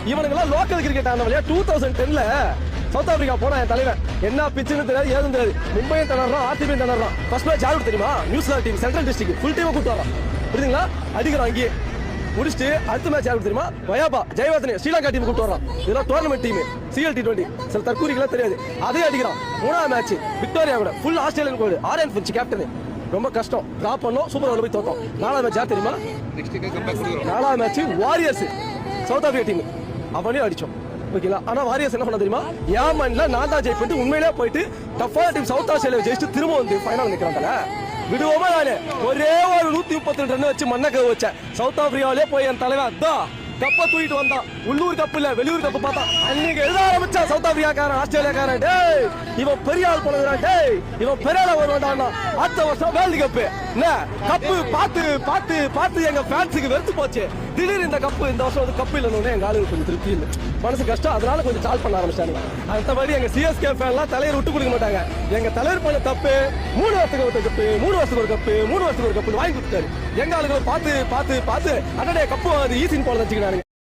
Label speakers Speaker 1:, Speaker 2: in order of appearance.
Speaker 1: இவனுங்கெல்லாம் local cricket ஆனவளையா 2010ல south Africa போனா என் தலைவன் என்ன பிச்சுன்னு தெரியாது ஏதும் தெரியாது. மும்பையும் திணறான், ஆர்டிபியும் திணறான். ஃபர்ஸ்ட் மேட்ச் யாருக்கு தெரியுமா? New Zealand team, central district full டீமை கூட்டு வரான். புரியுதுங்களா? அடிக்கிறான் அங்கேயே. முடிச்சுட்டு அடுத்த மேட்ச் யாருக்கு தெரியுமா? வயாபா ஜெயவர்தனே ஸ்ரீலங்கா டீம் கூட்டு வரான். இதெல்லாம் டோர்னமெண்ட் டீம், CL T20. சில தற்கூரிக்கெல்லாம் தெரியாது. அதே அடிக்கிறான். மூணாவது மேட்ச் விக்டோரியா கூட ஃபுல் ஆஸ்திரேலியன் கோடு, ஆரியன் ஃபின்ச் கேப்டன். ரொம்ப கஷ்டம், டிராப் பண்ணோம், சூப்பர் ஓவர்ல போய் தோத்தோம். நாலாவது மேட்ச் யார் தெரியுமா? நாலாவது match warriors south Africa team, அவனையும் அடிச்சோம். ஓகேங்களா? ஆனா வாரியர்ஸ் என்ன பண்ண தெரியுமா? ஏமன்ல நான் தான் ஜெயிப்பிட்டு உண்மையிலேயே போயிட்டு டஃப்பான டீம் சவுத் ஆஸ்திரேலியா ஜெயிச்சுட்டு திரும்ப வந்து ஃபைனல் நிக்கிறாங்கல்ல. விடுவோமா? நானு ஒரே ஒரு 132 ரன் வச்சு மண்ணை கவு வச்சேன். சவுத் ஆப்பிரிக்காவிலே போய் என் தலைவன் அதான் கப்ப தூக்கிட்டு வந்தான். உள்ளூர் கப்பு இல்ல, வெளியூர் கப்பு பார்த்தா அன்னைக்கு எழுத ஆரம்பிச்சா சவுத் ஆப்பிரிக்காக்காரன், ஆஸ்திரேலியாக்காரன். டேய் இவன் பெரிய ஆள் போனதுடா, டேய் இவன் பெரிய ஆள் வருவான்டா. அடுத்த வருஷம் வேர்ல்டு கப்பு என்ன கப்பு பார்த்து பார்த்து பார்த்து எங்க ஃபேன்ஸுக்கு வெறுத்து போச்சு. திடீர்னு இந்த கப்பு இந்த வருஷம் வந்து கப்பு இல்லைன்னு எங்க ஆளுங்க கொஞ்சம் திருப்தி இல்லை, மனசு கஷ்டம். அதனால கொஞ்சம் சால் பண்ண ஆரம்பிச்சாங்க. அடுத்தபடி எங்க CSK ஃபேன்லாம் தலைவர் விட்டு கொடுக்க மாட்டாங்க. எங்க தலைவர் பண்ண தப்பு 3 வருஷத்துக்கு ஒரு கப்பு, 3 வருஷத்துக்கு ஒரு கப்பு, 3 வருஷத்துக்கு ஒரு கப்பு வாங்கி கொடுத்தாரு. எங்க ஆளுங்களை பார்த்து பார்த்து பார்த்து அடடே கப்பு அது ஈஸின்னு போல வச்சுக்கிறாங்க.